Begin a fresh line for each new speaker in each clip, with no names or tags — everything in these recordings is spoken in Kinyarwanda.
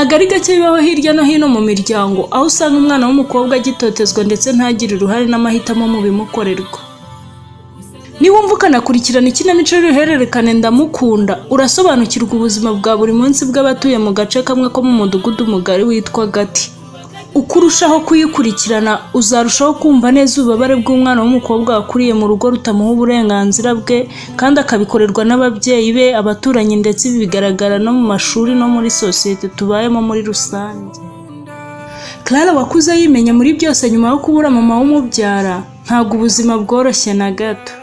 ntago ari gake bibaho hirya no hino mu miryango aho usanga umwana w'umukobwa agitotezwa ndetse ntagire uruhare n'amahitamo mu bimukorerwa. Niwumva ukanakurikirana ikinamico y'uruhererekane Ndamukunda, urasobanukirwa ubuzima bwa buri munsi bw'abatuye mu gace kamwe ko mu mudugudu mugari witwa Gati. Uko urushaho kuyikurikirana uzarushaho kumva neza ububabare bw'umwana w'umukobwa wakuriye mu rugo rutamuha uburenganzira bwe kandi akabikorerwa n'ababyeyi be, abaturanyi ndetse ibi bigaragara no mu mashuri no muri sosiyete tubayemo muri rusange. CLARA wakuze yimenya muri byose nyuma yo kubura mama w'umubyara, ntabwo ubuzima bworoshye na gato.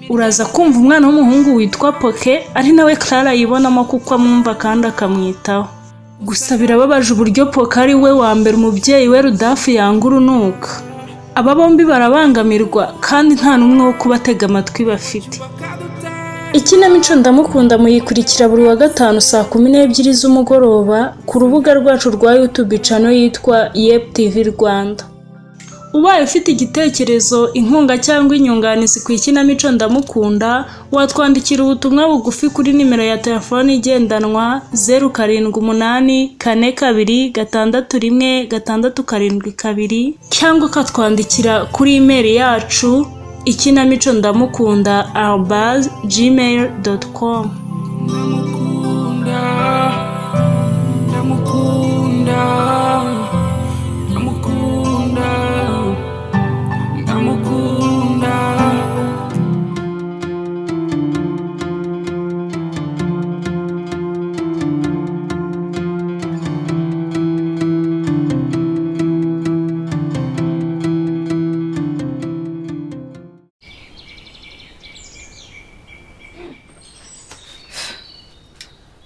Uraza kumva umwana w'umuhungu witwa Poke ari nawe CLARA yibonamo kuko amwumva kandi akamwitaho. Gusa birababaje uburyo Poke ari we wa mbere umubyeyi we Rudafu yanga urunuka. Aba bombi barabangamirwa kandi nta n'umwe wo kubatega amatwi bafite. Ikinamico Ndamukunda muyikurikira buri wa gatanu saa 12 z'umugoroba ku rubuga rwacu rwa YouTube channel yitwa YEP TV Rwanda. Ubaye ufite igitekerezo, inkunga cyangwa inyunganizi ku ikinamico Ndamukunda, watwandikira ubutumwa bugufi kuri nimero ya telefone igendanwa 0784266162 cyangwa ukatwandikira kuri email yacu ikinamicondamukunda@gmail.com.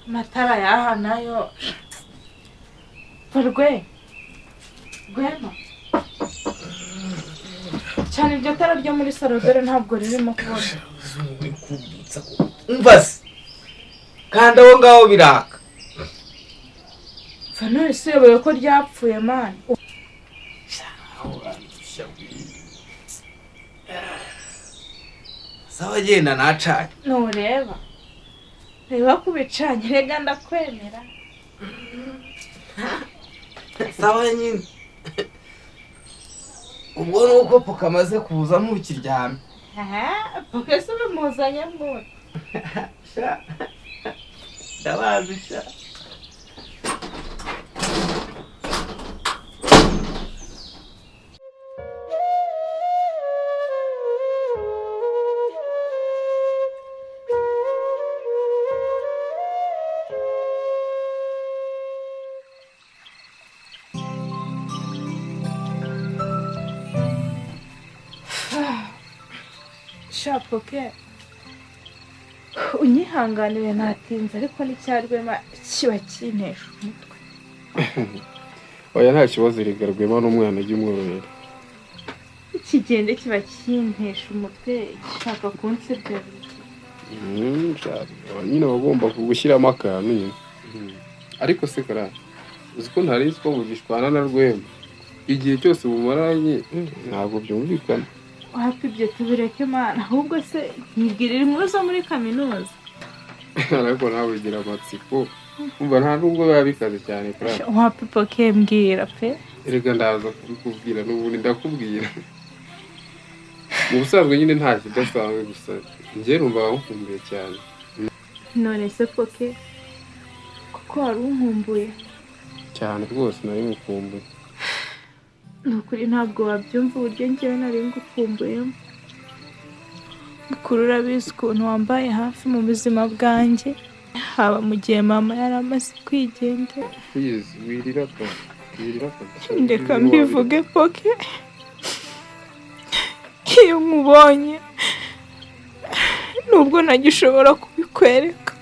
Matara yaha nayo Rwema cyane iryo tara ryo muri salodere ntabwo ririmo kubona.
Umvase kandi aho ngaho biraka
Fanore siyoboye ko ryapfuye mani.
sawa genda nacanye
Nureba reba kubicanye rega ndakwemera.
sawa nyine ubwo nuko Poke amaze kuza ntukiryame.
Poke se bimuzanye mwe
ndabazi sha.
Poke unyihanganire natinze ariko n'icyarwema kiba kinesha umutwe.
Oya nta kibazo rigarwema n'umwana ujyumwororera.
Ikigende kiba kinesha umutwe gishaka kunsebya.
Nyine bagomba kugushyiramo akantu nyine. Ariko se CLARA uzi ko ntari ko mugishwana na Rwema igihe cyose bumaranye ntabwo byumvikana.
Hafi ibyo tubireke mana, ahubwo se nibwirira inkuru zo muri kaminuza.
Ariko nawe ugira amatsiko umva nta nubwo babikaze cyane CLARA.
Hafi Poke mbwira pe.
Erega ndaza kubikubwira n'ubundi ndakubwira. Mu busanzwe nyine nta kidasanzwe gusa njye numva nkumbuye cyane.
None se Poke kuko wari unkumbuye
cyane rwose nari ngukumbuye.
Nukuri ntabwo wabyumva uburyo njyewe nari ngukumbuyemo. Mukuru urabizi ukuntu wambaye hafi mu buzima bwanjye, haba mu gihe mama yari amaze kwigendera.
Wirira
Ndeka mbivuge Poke, iyo nkubonye nubwo ntagishobora kubikwereka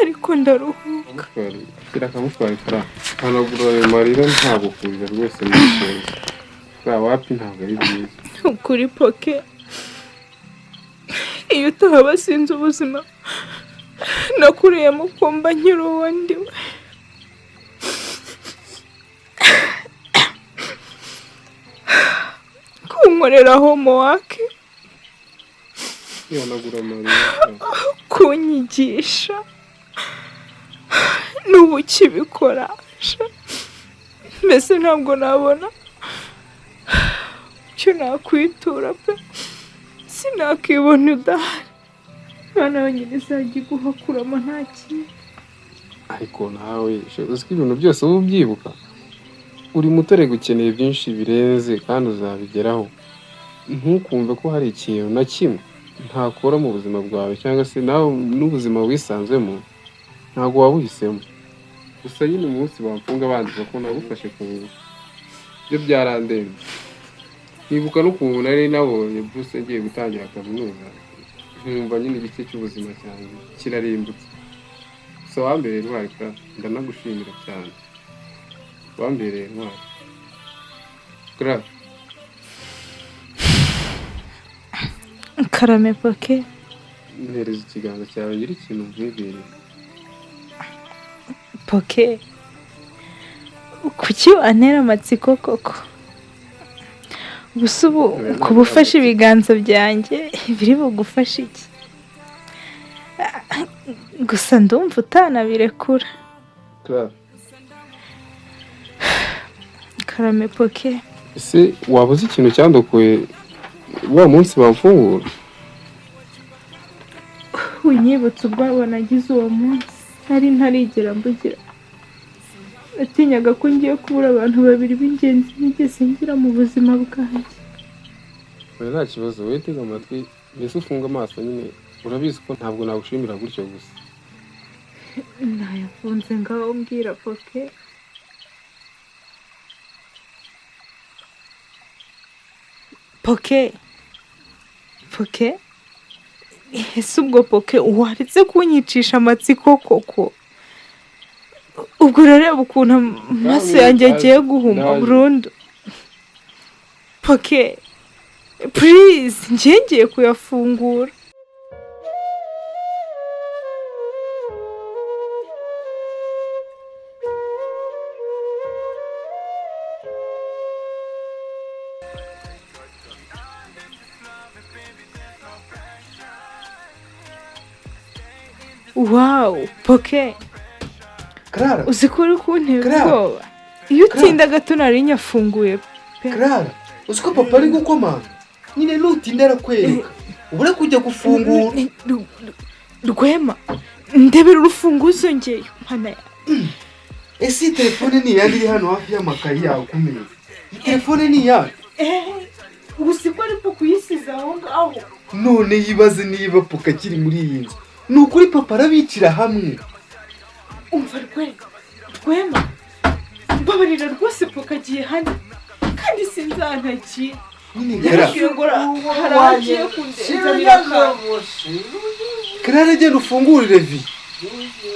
ariko ndaruhuka.
Kirakamutwara CLARA hanagura ayo marira ntabwo kurira rwose n'ishenzi. Wapi ntabwo ari byiza.
Ukuri Poke iyo utahaba sinzi ubuzima nakuriyemo kumva nkiri uwo ndiwe. Kunkorera homework,
hanagura marira,
kunyigisha n'ubu kibikora mbese ntabwo nabona icyo nakwitura pe sinakibona udahari bana wenyine izajya iguhakuramo nta kintu
ariko nawe uzi ko ibintu byose uba ubyibuka uri mutore gukeneye byinshi birenze kandi uzabigeraho ntukumve ko hari ikintu na kimwe ntakora mu buzima bwawe cyangwa se nawe n'ubuzima wisanzemo ntabwo wabuhisemo gusa nyine umunsi bamfunga bandika ko nagufashe ku ngufu byo byarandemye nibuka n'ukuntu nari nabonye Bruce ngiye gutangira kaminuza nkumva nyine igice cy'ubuzima cyanjye kirarimbutse so wambereye intwari kandi ndanagushimira cyane wambereye intwari Clara
karame poke
ntereza ikiganza cyawe ngira ikintu nkwegereye
poke kuki antera amatsiko koko gusa ubu kuba ufashe ibiganza byanjye biri bugufashe iki gusa ndumva utanabirekura
Clara
karame poke
ese waba uzi ikintu cyandokoye wa munsi bamfungura
winyibutse ubwabo nagize uwo munsi nari ntarigera mbugira natinyaga ko ngiye kubura abantu babiri b'ingenzi nigeze ngira mu buzima bwanjye
nta kibazo wowe tega amatwi mbese ufunga amaso nyine urabizi ko ntabwo nagushimira gutyo gusa
nayafunze ngaho mbwira poke poke poke ese ubwo poke waretse kunyicisha amatsiko koko ubwo urareba ukuntu amaso yanjye agiye guhuma burundu poke please ngiye kuyafungura wow poke
Clara
uzi ko uri kuntera ubwoba iyo utinda gato nari nyafunguye pe
Clara uzi ko papa ari gukomanga nyine nutinda arakwereka ubure kujya gufungura
Rwema ndebera urufunguzo ngeyo mpana ya
ese telefone ni yandi iri hano hafi y'amakayi yawe ku meza telefone ni yawe
uzi ko ariko kuyisiza aho ngaho
none yibaze niba poka kiri muri iyi nzu ni ukuri papa arabicira hamwe
umva Rwema mbabarira rwose poka agiye hano kandi sinzantagiye
Clara genda ufungurire vi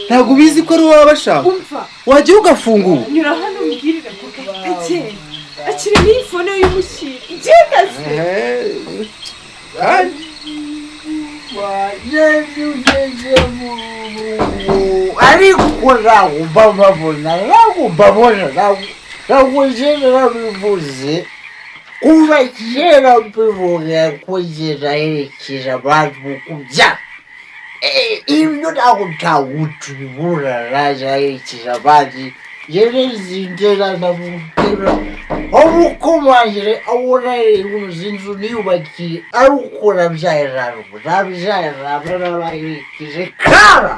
ntabwo ubizi ko ari wowe bashaka wajya ugafungura
nyura hano mbwirire poka agenda akiri n'iyi fone y'umushyira igenda se
ariko nawe mbabona ntabwo kera bivuze kuva kera mbivuga ko ziraherekeje abantu kubyara ibyo ntabwo ntawutubibura ziraherekeje abandi zindera na mutera abukomangire abona inzu niyubakiye ari uko nabyaye n'abaherekeje Clara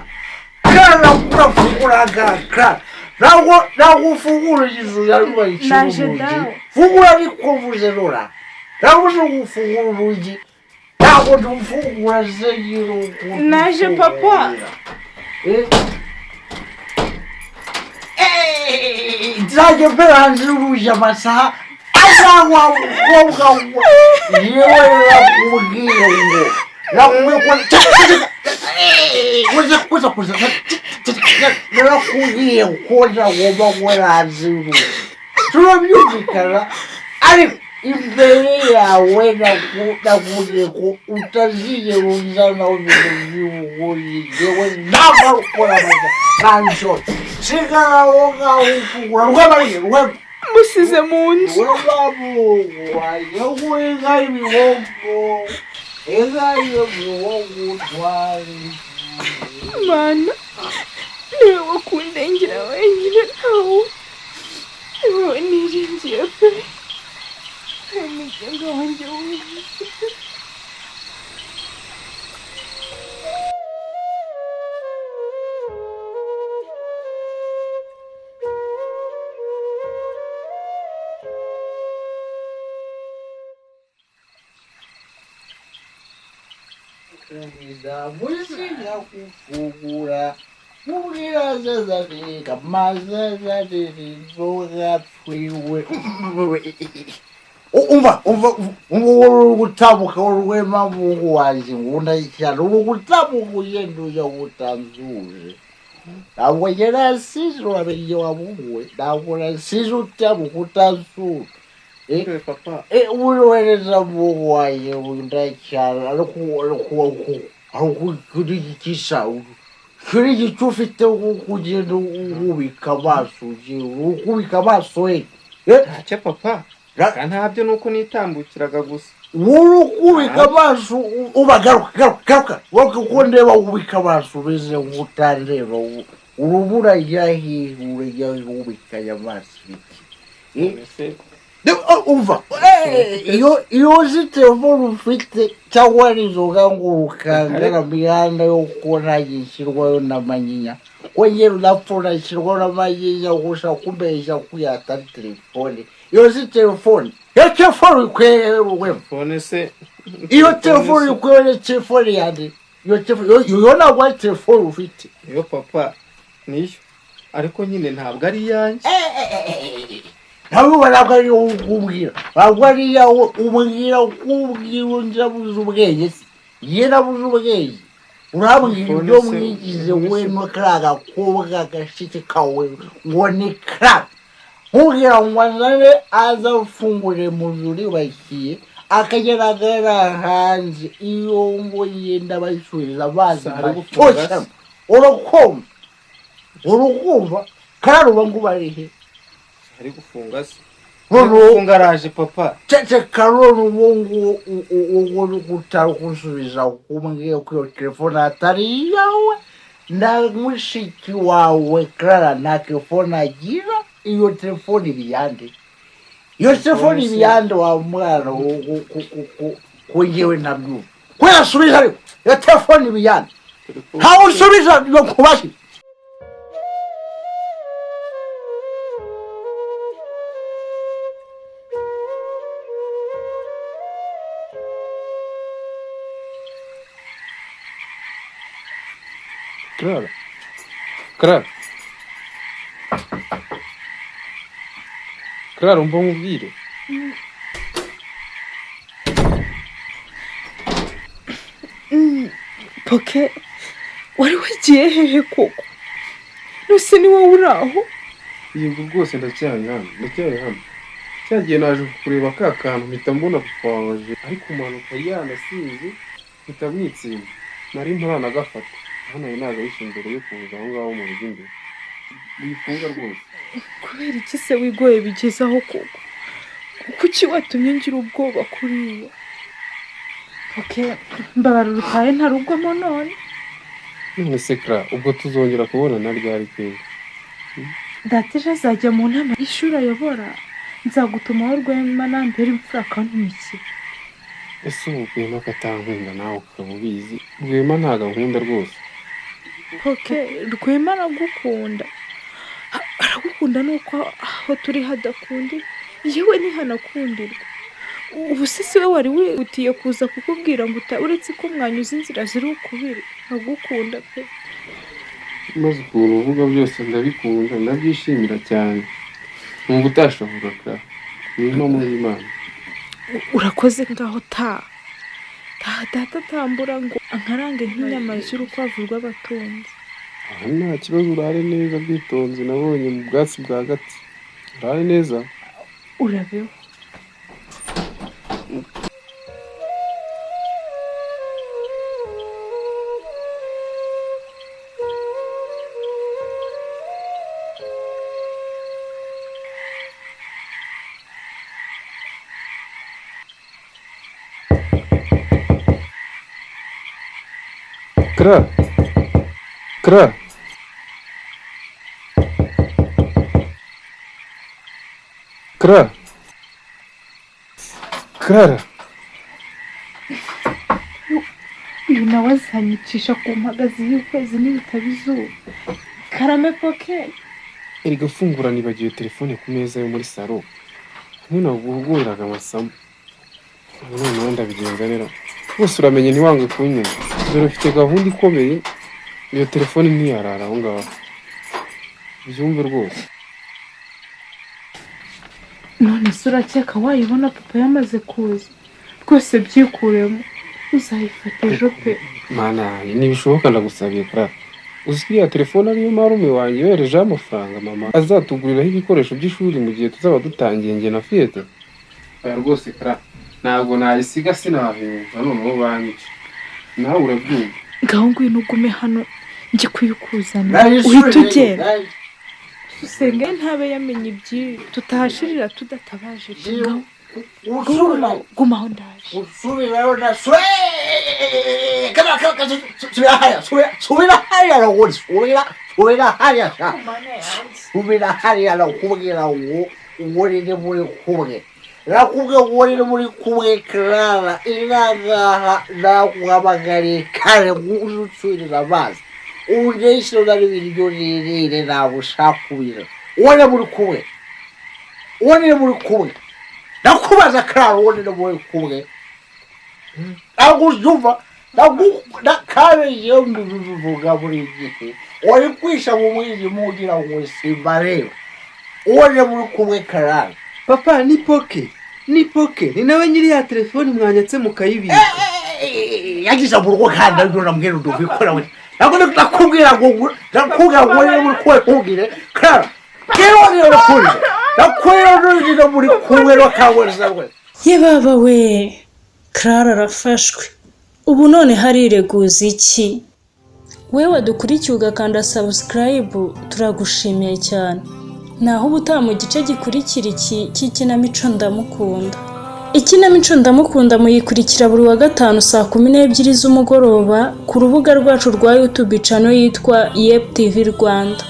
kurafungura Clara ntabwo ufungura inzu yarubaye ikibuno fungura ariko mvuze rora ntabwo uzi gufungura urugi ntabwo ntufungura zenyine ukuntu
naje papa
nzajya mbere hanze y'urugi amasaha azanywa umukobwa yewe nakubwiye ngo narakubwiye ko ntagomba kuba hanze y'urugi turabyumvikana ariko imbere yawe nakubwiye ko utazigera uzanaho ibintu by'ubugori yewe ntabwo gukora amaza ntabwo sigara aho ngaho ufungura rw'abariro
musize mu nzu
yewe inka y'ibihombo inka y'ibihombo twari
mana niwe wakundengera wenyine ntawe wowe niringiye pe umuryango wanjye wose.
Musinya kufungura mubwira zazarika mazazaririzoga twiwe umva uri gutamuka urwema mungu wanjye ngunda cyane uri gutamuka ugenda ujya utanzuje ntabwo yarasize wariye wamuwe ntabwo yarasize utamuka utanzuje
papa
urohereza mungu wanjye ngunda cyane ariko kurigikisha kuri icyo ufite kugenda ubika amaso ubika amaso he
ntacyo papa ntabyo nuko nitambukiraga gusa
wowe ubika amaso garuka kuko ndeba ubika amaso umeze nk'utareba urubura urajya ubika aya maso iki umva iyo uzi telefone ufite cyangwa nizoga ngo ukangana mihanda yo kubona yishyirwayo n'amanyinya wongera udapfuna ishyirwaho n'amanyinya gusa kubeshya kuyata telefone iyo uzi telefone iyo telefone ikweyewe
fone se
iyo telefone ikweyewe telefone yandi iyo ntabwo ari telefone ufite
iyo papa niyo ariko nyine ntabwo ari iyanjye
ntabwo ntabwo ari wowe ukubwira ntabwo ari iyawe ubwira ukubwira undi abuze ubwenge se ye nabuze ubwenge urabwira ibyo mwigize we n'akariya gakobwa gashike kawe ngo ni CLARA nkubwira ngo azane aza afungure mu nzu yubakiye akageragara hanze iyo ngo yenda bayisubiriza amazi bashyoshyamo urukumva CLARA uba ngo barihe
ari gufunga se gufunga araje papa
tete karoro uwo gutara kunsubiza kumbwiye ko iyo telefone atari yawe na mushiki wawe CLARA nta telefone agira iyo telefone ibiyande iyo telefone ibiyande wa mwana ko ngewe ntabyumva ko yasubiza ariko iyo telefone ibiyande ntawe usubiza iyo kubashi
CLARA umva nkubwire
poke wari wagiye hehe koko nose ni wowe uri aho
yego rwose ndacyari hano cyagiye naje kureba ka kantu mpita mbona papa waje ariko umanuka yanasize mpita mwitsinda nari ntaranagafata hano naga yishe imbere yo kuza aho ngaho mu rugo imbere wifunga rwose
kubera iki se wigoye bigezaho koko kuki watumye ngira ubwoba kuriya poke mbabara urutaye ntarugwamo none
none se CLARA ubwo tuzongera kubonana ryari pe
data ejo azajya mu nama y'ishuri ayobora nzagutumaho Rwema nambere imfura akantumikira
ese ubu Rwema akatankunda nawe ukaba ubizi Rwema ntago ankunda rwose
poke Rwema aragukunda nuko aho turi hadakundira yewe ntihanakundirwa ubu se we wari wihutiye kuza kukubwira ngo uretse ko mwanyuze inzira ziri ukubiri agukunda pe
maze ukuntu uvuga byose ndabikunda ndabyishimira cyane nkumva utashobora CLARA ni no muri Imana
urakoze ngaho data tambura ngo ankarange nk'inyama z'urukwavu rw'abatunzi
aha nta kibazo urare neza bwitonzi nabonye mu bwatsi bwa gati urare neza
urabeho
CLARA CLARA. CLARA.
uyu nawe azanyicisha ku mpagazi y'ukwezi n'ibitabo izuba. Karame poke.
Erega fungura nibagiwe telefone ku meza yo muri salo. Nino guhuguriraga amasomo. Noneho ndabigenza nera. Bose uramenye ntiwange kunyuma. Dore ufite gahunda ikomeye. Iyo telefone ntiyarara aho ngaho. Byumve rwose.
None se urakeka wayibona papa yamaze kuza? Rwose byikuremo. Uzayifata ejo pe.
Mana, nibishoboka ndagusabiye CLARA. Uzwi ya telefone ariyo marume wanjye yohereje amafaranga mama azatuguriraho ibikoresho by'ishuri mu gihe tuzaba dutangiye nge na fiyete. Aya rwose CLARA, ntabwo nayisiga sinahimva noneho banyica. Nawe urabyumva.
Ngaho ngwino ugume hano njye kuyikuzanira. Uhita ugenda. Usenge ntabe yamenye ibyi tutahashirira tudatabaje. Guma aho ndaje.
Usubirayo na subira hariya rwose subira hariya sha subira hariya nakubwira ngo urire muri kumwe nakubwira ngo urire muri kumwe CLARA inagaha naguhamagariye kare ngusubirira amazi unesho nari biryo ririre nabushakubira urire muri kumwe nakubaza CLARA urire muri kumwe Aguzumva kabe yombi bivuga buri gihe uri kwisha mu mwiji mugira ngo simbareba uone muri kumwe CLARA.
Papa ni poke ni nawe nyiri ya telefone mwanyatse mukayibika.
Yagize burwo kandi ariko namubwira ndubikora we nakubwira ngo uri muri kumwe kugire CLARA kero ni ukuri nakwero muri kumwe rwakaboneza rwe.
Ye baba we, CLARA arafashwe. Ubu none harireguza iki? Wewe dukurikiye ugakanda subscribe turagushimiye cyane. Naho ubutaha mu gice gikurikira iki cy'ikinamico Ndamukunda. Ikinamico Ndamukunda muyikurikira buri wa gatanu saa 12 z'umugoroba ku rubuga rwacu rwa YouTube channel yitwa YEP TV Rwanda.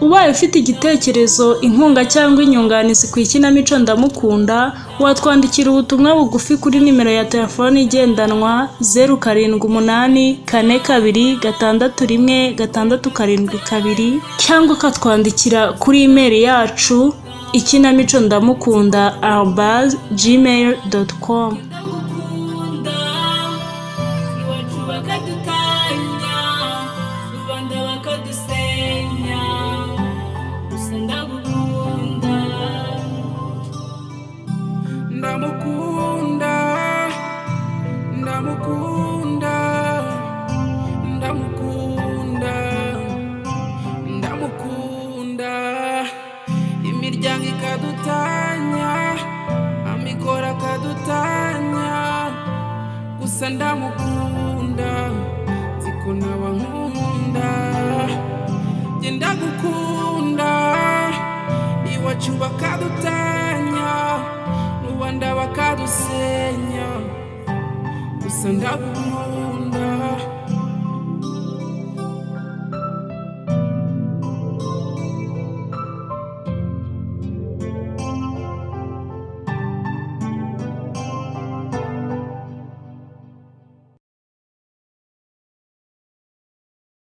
Ubaye ufite igitekerezo, inkunga cyangwa inyunganizi ku ikinamico Ndamukunda, watwandikira ubutumwa bugufi kuri nimero ya telefone igendanwa 0784266162 cyangwa ukatwandikira kuri email yacu ikinamicondamukunda@gmail.com.
Imiryango ikadutanya, amikoro akadutanya, gusa ndamukunda, nziko nawe nkunda, njye ndagukunda, iwacu bakadutanya, rubanda bakadusenya, gusa ndagukunda.